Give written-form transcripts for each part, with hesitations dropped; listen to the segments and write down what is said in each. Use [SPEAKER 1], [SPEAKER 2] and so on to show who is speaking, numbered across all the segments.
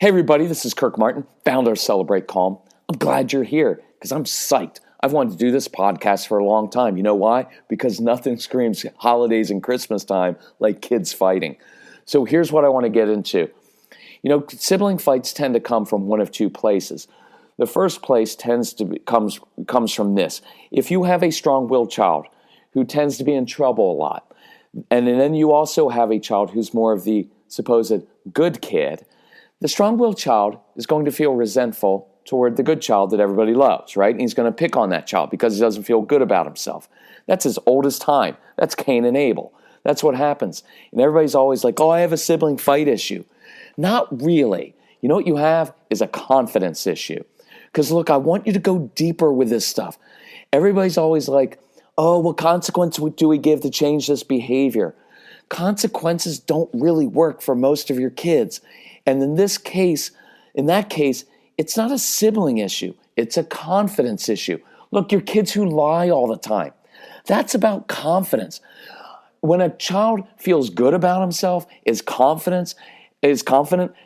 [SPEAKER 1] Hey everybody, this is Kirk Martin, founder of Celebrate Calm. I'm glad you're here because I'm psyched. I've wanted to do this podcast for a long time. You know why? Because nothing screams holidays and Christmas time like kids fighting. So here's what I want to get into. You know, sibling fights tend to come from one of two places. The first place comes from this. If you have a strong-willed child who tends to be in trouble a lot, and then you also have a child who's more of the supposed good kid, the strong-willed child is going to feel resentful toward the good child that everybody loves, right? And he's going to pick on that child because he doesn't feel good about himself. That's as old as time. That's Cain and Abel. That's what happens. And everybody's always like, oh, I have a sibling fight issue. Not really. You know what you have is a confidence issue. Because look, I want you to go deeper with this stuff. Everybody's always like, oh, what consequence do we give to change this behavior? Consequences don't really work for most of your kids. And in that case, it's not a sibling issue. It's a confidence issue. Look, your kids who lie all the time, that's about confidence. When a child feels good about himself, is confident,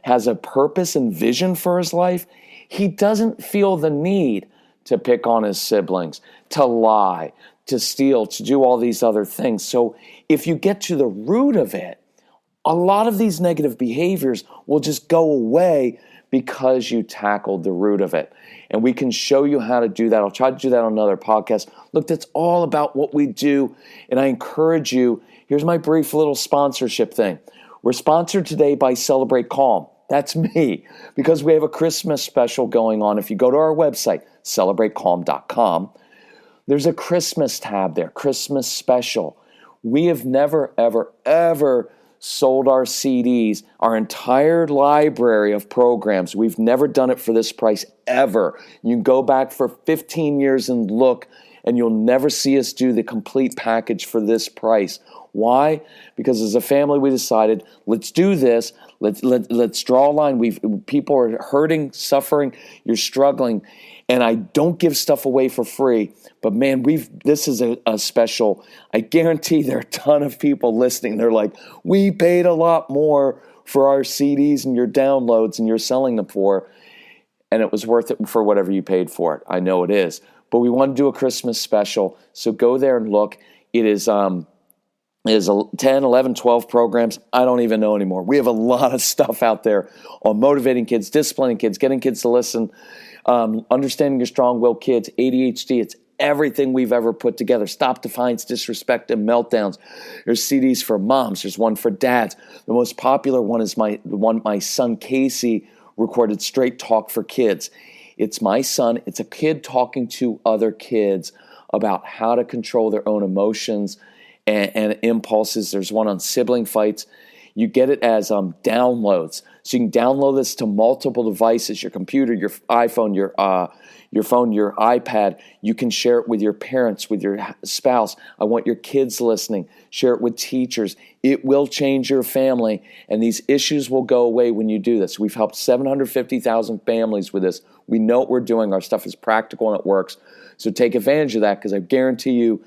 [SPEAKER 1] has a purpose and vision for his life, he doesn't feel the need to pick on his siblings, to lie, to steal, to do all these other things. So if you get to the root of it, a lot of these negative behaviors will just go away because you tackled the root of it. And we can show you how to do that. I'll try to do that on another podcast. Look, that's all about what we do. And I encourage you, here's my brief little sponsorship thing. We're sponsored today by Celebrate Calm. That's me, because we have a Christmas special going on. If you go to our website, celebratecalm.com, there's a Christmas tab there, Christmas special. We have never, ever, ever sold our CDs, our entire library of programs. We've never done it for this price ever. You can go back for 15 years and look, and you'll never see us do the complete package for this price. Why? Because as a family, we decided, let's do this. Let's draw a line. People are hurting, suffering, you're struggling, and I don't give stuff away for free. But man, this is a special. I guarantee there are a ton of people listening. They're like, we paid a lot more for our CDs and your downloads and you're selling them for, and it was worth it for whatever you paid for it. I know it is. But we want to do a Christmas special, so go there and look. It is 10, 11, 12 programs. I don't even know anymore. We have a lot of stuff out there on motivating kids, disciplining kids, getting kids to listen, understanding your strong-willed kids, ADHD. It's everything we've ever put together. Stop defiance, disrespect, and meltdowns. There's CDs for moms. There's one for dads. The most popular one is my son Casey recorded, Straight Talk for Kids. It's my son. It's a kid talking to other kids about how to control their own emotions and impulses. There's one on sibling fights. You get it as downloads. So you can download this to multiple devices, your computer, your iPhone, your phone, your iPad. You can share it with your parents, with your spouse. I want your kids listening. Share it with teachers. It will change your family, and these issues will go away when you do this. We've helped 750,000 families with this. We know what we're doing. Our stuff is practical and it works. So take advantage of that, because I guarantee you,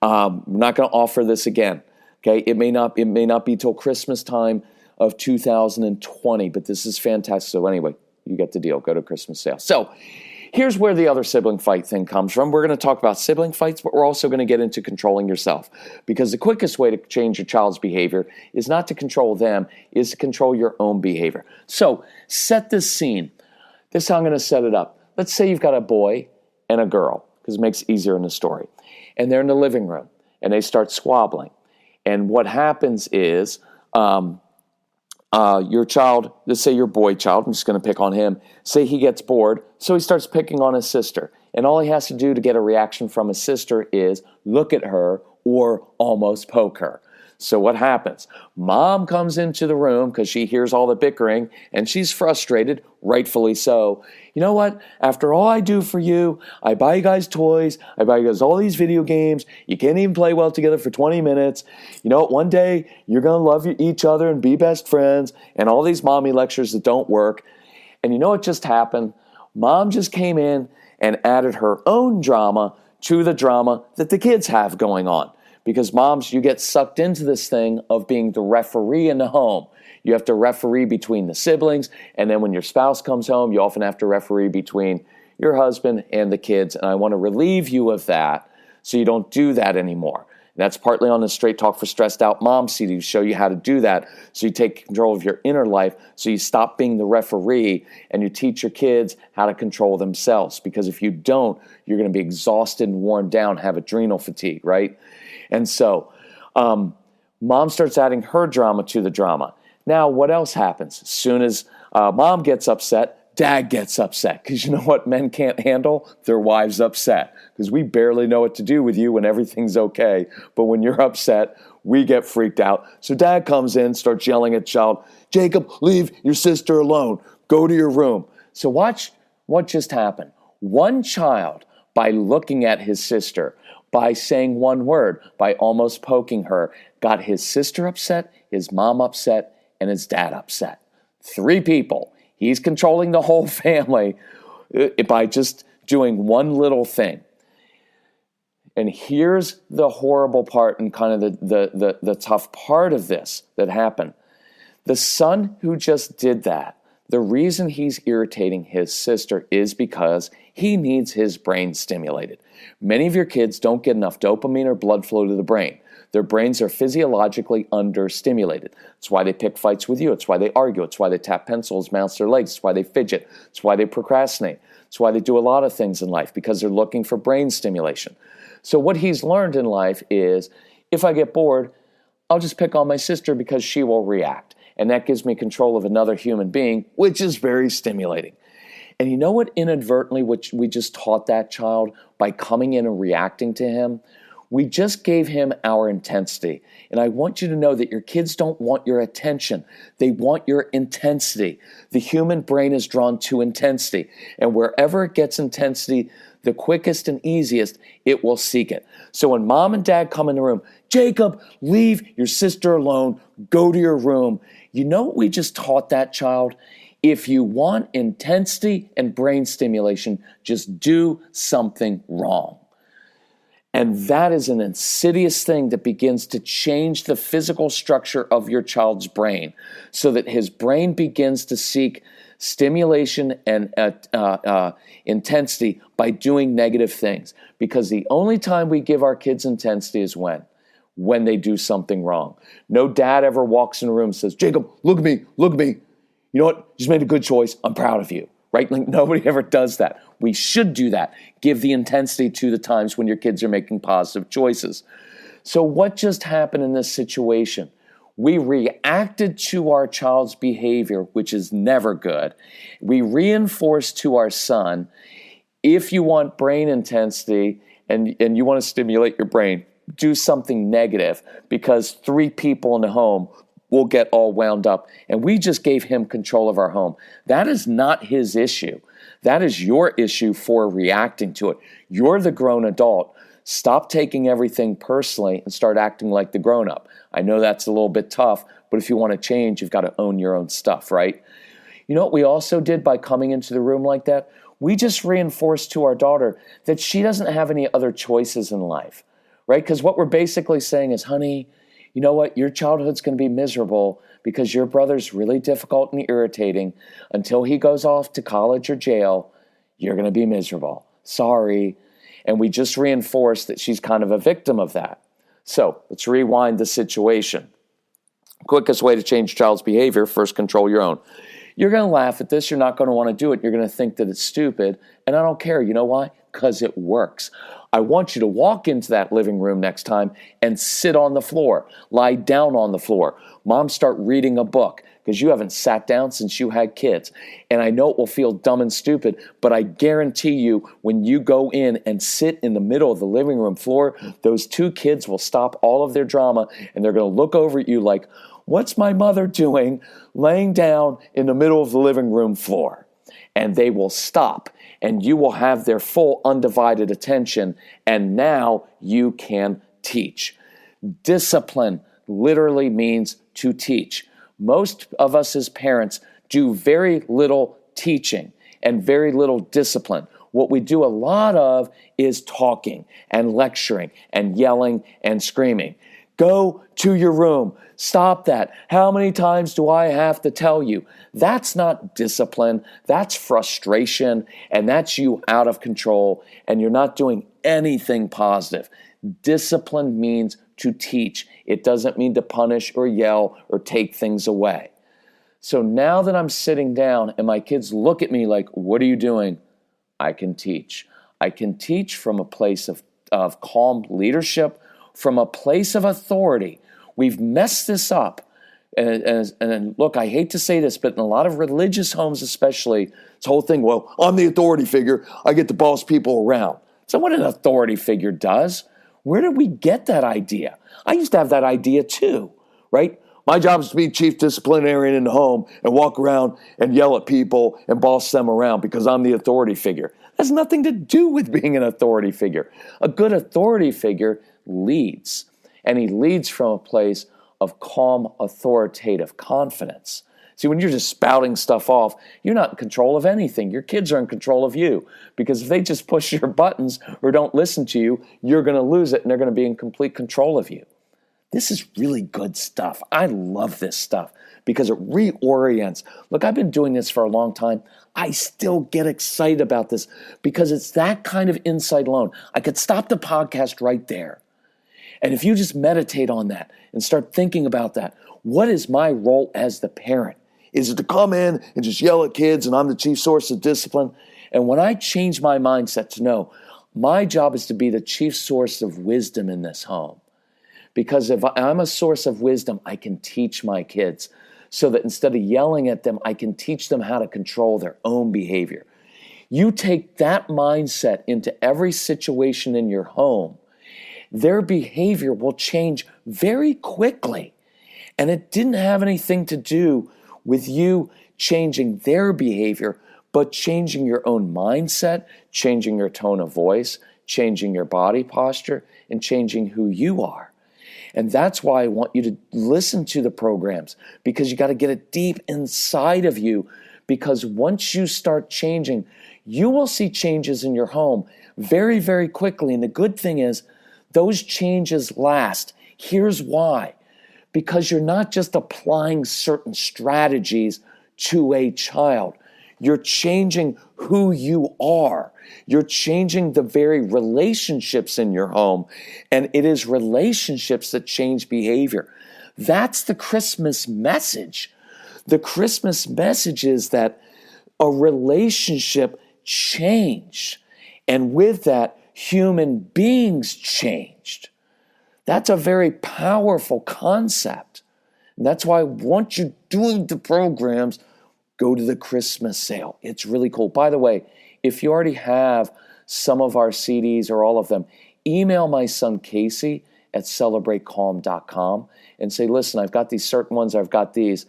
[SPEAKER 1] we're not going to offer this again. Okay, it may not be till Christmas time of 2020, but this is fantastic. So anyway, you get the deal. Go to Christmas sale. So here's where the other sibling fight thing comes from. We're going to talk about sibling fights, but we're also going to get into controlling yourself, because the quickest way to change your child's behavior is not to control them, is to control your own behavior. So set this scene. This is how I'm going to set it up. Let's say you've got a boy and a girl, because it makes it easier in the story. And they're in the living room, and they start squabbling. And what happens is your child, let's say your boy child, I'm just going to pick on him, say he gets bored, so he starts picking on his sister. And all he has to do to get a reaction from his sister is look at her or almost poke her. So what happens? Mom comes into the room because she hears all the bickering, and she's frustrated, rightfully so. You know what? After all I do for you, I buy you guys toys, I buy you guys all these video games, you can't even play well together for 20 minutes. You know what? One day you're going to love each other and be best friends, and all these mommy lectures that don't work. And you know what just happened? Mom just came in and added her own drama to the drama that the kids have going on. Because moms, you get sucked into this thing of being the referee in the home. You have to referee between the siblings, and then when your spouse comes home, you often have to referee between your husband and the kids, and I want to relieve you of that so you don't do that anymore. And that's partly on the Straight Talk for Stressed Out Mom CD to show you how to do that so you take control of your inner life, so you stop being the referee and you teach your kids how to control themselves. Because if you don't, you're going to be exhausted and worn down, have adrenal fatigue, right? And so mom starts adding her drama to the drama. Now, what else happens? As soon as mom gets upset, dad gets upset, because you know what men can't handle? Their wives upset, because we barely know what to do with you when everything's okay. But when you're upset, we get freaked out. So dad comes in, starts yelling at child, Jacob, leave your sister alone. Go to your room. So watch what just happened. One child, by looking at his sister, by saying one word, by almost poking her, got his sister upset, his mom upset, and his dad upset. 3 people. He's controlling the whole family by just doing one little thing. And here's the horrible part and kind of the tough part of this that happened. The son who just did that, the reason he's irritating his sister is because he needs his brain stimulated. Many of your kids don't get enough dopamine or blood flow to the brain. Their brains are physiologically understimulated. It's why they pick fights with you. It's why they argue. It's why they tap pencils, mouse their legs. It's why they fidget. It's why they procrastinate. It's why they do a lot of things in life, because they're looking for brain stimulation. So what he's learned in life is, if I get bored, I'll just pick on my sister because she will react. And that gives me control of another human being, which is very stimulating. And you know what inadvertently, which we just taught that child by coming in and reacting to him? We just gave him our intensity. And I want you to know that your kids don't want your attention. They want your intensity. The human brain is drawn to intensity. And wherever it gets intensity, the quickest and easiest, it will seek it. So when mom and dad come in the room, Jacob, leave your sister alone. Go to your room. You know what we just taught that child? If you want intensity and brain stimulation, just do something wrong. And that is an insidious thing that begins to change the physical structure of your child's brain so that his brain begins to seek stimulation and intensity by doing negative things. Because the only time we give our kids intensity is when they do something wrong. No dad ever walks in a room and says, Jacob, look at me. You know what? You just made a good choice. I'm proud of you. Right? Like nobody ever does that. We should do that. Give the intensity to the times when your kids are making positive choices. So what just happened in this situation? We reacted to our child's behavior, which is never good. We reinforced to our son, if you want brain intensity and you want to stimulate your brain, do something negative, because 3 people in the home will get all wound up. And we just gave him control of our home. That is not his issue. That is your issue for reacting to it. You're the grown adult. Stop taking everything personally and start acting like the grown-up. I know that's a little bit tough, but if you want to change, you've got to own your own stuff, right? You know what we also did by coming into the room like that? We just reinforced to our daughter that she doesn't have any other choices in life, right? Because what we're basically saying is, honey, you know what? Your childhood's going to be miserable because your brother's really difficult and irritating. Until he goes off to college or jail, you're going to be miserable. Sorry. And we just reinforce that she's kind of a victim of that. So let's rewind the situation. Quickest way to change a child's behavior, first control your own. You're going to laugh at this. You're not going to want to do it. You're going to think that it's stupid. And I don't care. You know why? Because it works. I want you to walk into that living room next time and sit on the floor. Lie down on the floor. Mom, start reading a book, because you haven't sat down since you had kids. And I know it will feel dumb and stupid, but I guarantee you when you go in and sit in the middle of the living room floor, those 2 kids will stop all of their drama and they're going to look over at you like, what's my mother doing laying down in the middle of the living room floor? And they will stop. And you will have their full undivided attention, and now you can teach. Discipline literally means to teach. Most of us as parents do very little teaching and very little discipline. What we do a lot of is talking and lecturing and yelling and screaming. Go to your room. Stop that. How many times do I have to tell you? That's not discipline. That's frustration. And that's you out of control. And you're not doing anything positive. Discipline means to teach. It doesn't mean to punish or yell or take things away. So now that I'm sitting down and my kids look at me like, what are you doing? I can teach. I can teach from a place of calm leadership, from a place of authority. We've messed this up. And look, I hate to say this, but in a lot of religious homes especially, this whole thing, well, I'm the authority figure. I get to boss people around. So what an authority figure does. Where did we get that idea? I used to have that idea too, right? My job is to be chief disciplinarian in the home and walk around and yell at people and boss them around because I'm the authority figure. That has nothing to do with being an authority figure. A good authority figure leads, and he leads from a place of calm, authoritative confidence. See, when you're just spouting stuff off, you're not in control of anything. Your kids are in control of you, because if they just push your buttons or don't listen to you, you're going to lose it, and they're going to be in complete control of you. This is really good stuff. I love this stuff because it reorients. Look, I've been doing this for a long time. I still get excited about this because it's that kind of insight alone. I could stop the podcast right there. And if you just meditate on that and start thinking about that, what is my role as the parent? Is it to come in and just yell at kids and I'm the chief source of discipline? And when I change my mindset to know my job is to be the chief source of wisdom in this home. Because if I'm a source of wisdom, I can teach my kids so that instead of yelling at them, I can teach them how to control their own behavior. You take that mindset into every situation in your home, their behavior will change very quickly. And it didn't have anything to do with you changing their behavior, but changing your own mindset, changing your tone of voice, changing your body posture, and changing who you are. And that's why I want you to listen to the programs, because you got to get it deep inside of you, because once you start changing, you will see changes in your home very, very quickly. And the good thing is those changes last. Here's why. Because you're not just applying certain strategies to a child. You're changing who you are. You're changing the very relationships in your home. And it is relationships that change behavior. That's the Christmas message. The Christmas message is that a relationship changed. And with that, human beings changed. That's a very powerful concept. And that's why once you're doing the programs, go to the Christmas sale. It's really cool. By the way, if you already have some of our CDs or all of them, email my son Casey at celebratecalm.com and say, listen, I've got these certain ones, I've got these.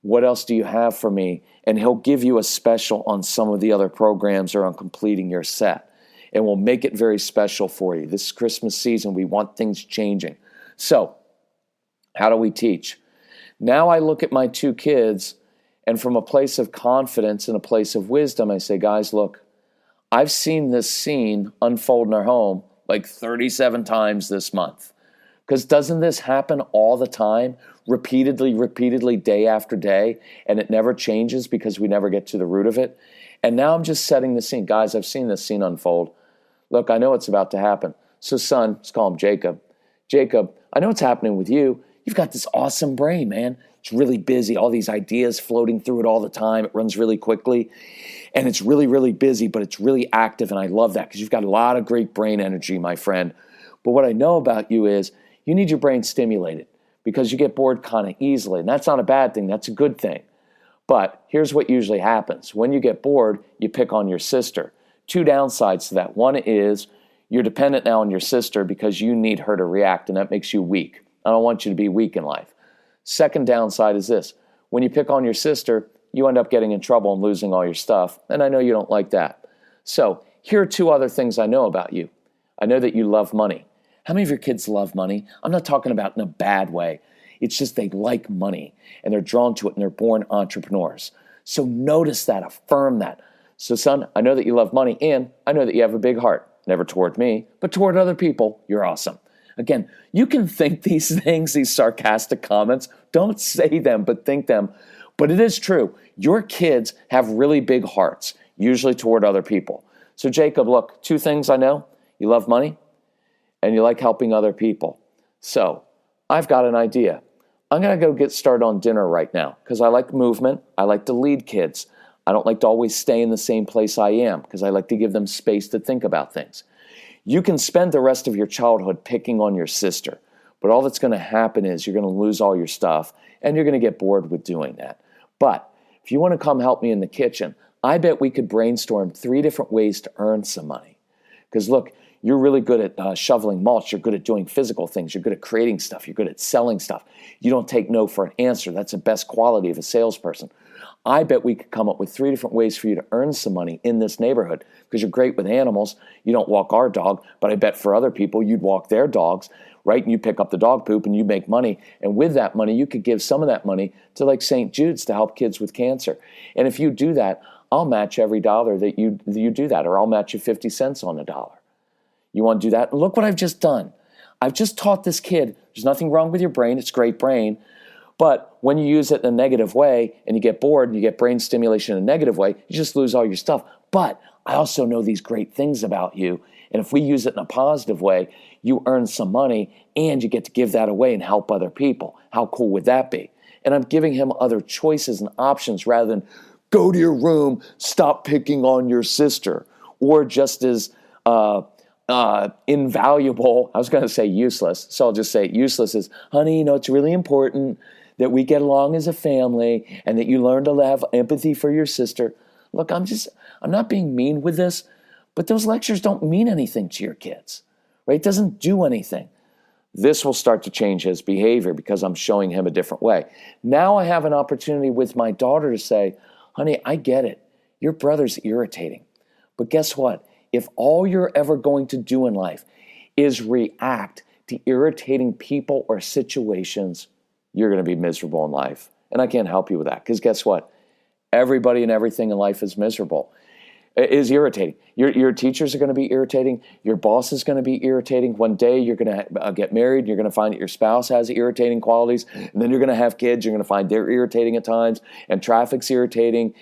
[SPEAKER 1] What else do you have for me? And he'll give you a special on some of the other programs or on completing your set. And we'll make it very special for you. This Christmas season, we want things changing. So, how do we teach? Now I look at my two kids, and from a place of confidence and a place of wisdom, I say, guys, look, I've seen this scene unfold in our home like 37 times this month. Because doesn't this happen all the time, repeatedly, day after day, and it never changes because we never get to the root of it? And now I'm just setting the scene. Guys, I've seen this scene unfold. Look, I know it's about to happen. So son, let's call him Jacob. Jacob, I know what's happening with you. You've got this awesome brain, man. It's really busy, all these ideas floating through it all the time. It runs really quickly, and it's really, really busy, but it's really active, and I love that because you've got a lot of great brain energy, my friend. But what I know about you is you need your brain stimulated because you get bored kind of easily, and that's not a bad thing. That's a good thing. But here's what usually happens. When you get bored, you pick on your sister. Two downsides to that. One is you're dependent now on your sister because you need her to react, and that makes you weak. I don't want you to be weak in life. Second downside is this. When you pick on your sister, you end up getting in trouble and losing all your stuff, and I know you don't like that. So here are two other things I know about you. I know that you love money. How many of your kids love money? I'm not talking about in a bad way. It's just they like money, and they're drawn to it, and they're born entrepreneurs. So notice that, affirm that. So son, I know that you love money, and I know that you have a big heart. Never toward me, but toward other people. You're awesome. Again, you can think these things, these sarcastic comments. Don't say them, but think them. But it is true. Your kids have really big hearts, usually toward other people. So Jacob, look, 2 things I know. You love money and you like helping other people. So I've got an idea. I'm going to go get started on dinner right now because I like movement. I like to lead kids. I don't like to always stay in the same place I am because I like to give them space to think about things. You can spend the rest of your childhood picking on your sister, but all that's going to happen is you're going to lose all your stuff and you're going to get bored with doing that. But if you want to come help me in the kitchen, I bet we could brainstorm 3 different ways to earn some money. Because look, you're really good at shoveling mulch. You're good at doing physical things. You're good at creating stuff. You're good at selling stuff. You don't take no for an answer. That's the best quality of a salesperson. I bet we could come up with 3 different ways for you to earn some money in this neighborhood because you're great with animals. You don't walk our dog, but I bet for other people you'd walk their dogs, right? And you pick up the dog poop and you make money. And with that money, you could give some of that money to like St. Jude's to help kids with cancer. And if you do that, I'll match every dollar that you do that, or I'll match you 50 cents on a dollar. You want to do that? Look what I've just done. I've just taught this kid, there's nothing wrong with your brain. It's a great brain. But when you use it in a negative way and you get bored and you get brain stimulation in a negative way, you just lose all your stuff. But I also know these great things about you. And if we use it in a positive way, you earn some money and you get to give that away and help other people. How cool would that be? And I'm giving him other choices and options rather than go to your room, stop picking on your sister, or just as invaluable, I was going to say useless, so I'll just say useless is, honey, it's really important that we get along as a family and that you learn to have empathy for your sister. Look, I'm not being mean with this, but those lectures don't mean anything to your kids, right? It doesn't do anything. This will start to change his behavior because I'm showing him a different way. Now I have an opportunity with my daughter to say, honey, I get it. Your brother's irritating. But guess what? If all you're ever going to do in life is react to irritating people or situations, you're going to be miserable in life. And I can't help you with that because guess what? Everybody and everything in life is miserable, is irritating. Your teachers are going to be irritating. Your boss is going to be irritating. One day you're going to get married. You're going to find that your spouse has irritating qualities. And then you're going to have kids. You're going to find they're irritating at times. And traffic's irritating.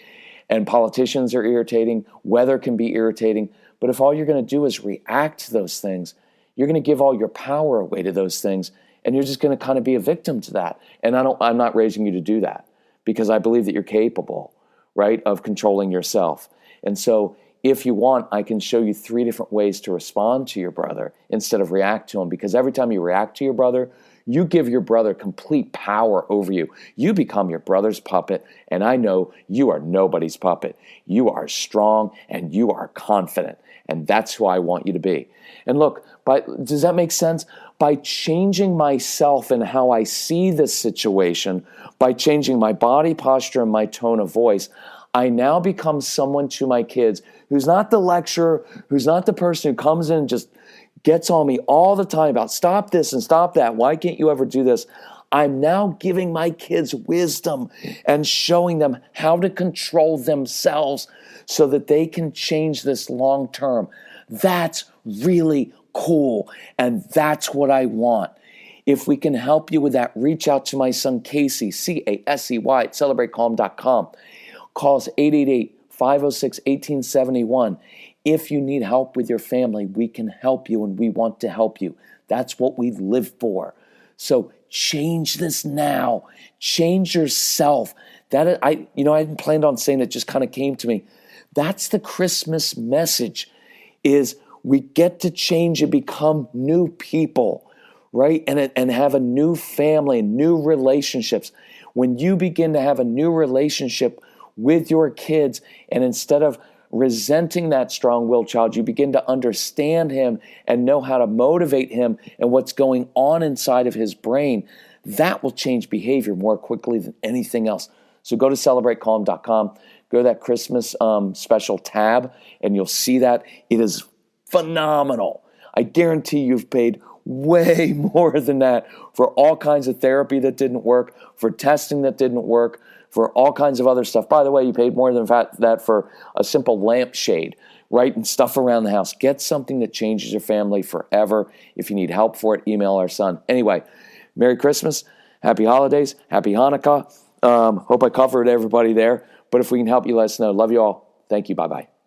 [SPEAKER 1] And politicians are irritating. Weather can be irritating. But if all you're going to do is react to those things, you're going to give all your power away to those things, and you're just going to kind of be a victim to that. And I'm not raising you to do that because I believe that you're capable, right, of controlling yourself. And so if you want, I can show you 3 different ways to respond to your brother instead of react to him, because every time you react to your brother, you give your brother complete power over you. You become your brother's puppet, and I know you are nobody's puppet. You are strong and you are confident, and that's who I want you to be. And look, does that make sense? By changing myself and how I see this situation, by changing my body posture and my tone of voice, I now become someone to my kids who's not the lecturer, who's not the person who comes in and just gets on me all the time about stop this and stop that. Why can't you ever do this? I'm now giving my kids wisdom and showing them how to control themselves so that they can change this long term. That's really cool, and that's what I want. If we can help you with that, reach out to my son Casey, Casey, at celebratecalm.com. Call us 888-506-1871. If you need help with your family, we can help you, and we want to help you. That's what we live for. So change this now. Change yourself. I hadn't planned on saying it, just kind of came to me. That's the Christmas message, is we get to change and become new people, right? And have a new family, new relationships. When you begin to have a new relationship with your kids, and instead of resenting that strong-willed child, you begin to understand him and know how to motivate him and what's going on inside of his brain, that will change behavior more quickly than anything else. So go to celebratecalm.com, go to that Christmas special tab, and you'll see that. It is phenomenal. I guarantee you've paid way more than that for all kinds of therapy that didn't work, for testing that didn't work, for all kinds of other stuff. By the way, you paid more than that for a simple lampshade, right? And stuff around the house. Get something that changes your family forever. If you need help for it, email our son. Anyway, Merry Christmas, Happy Holidays, Happy Hanukkah. Hope I covered everybody there. But if we can help you, let us know. Love you all. Thank you. Bye-bye.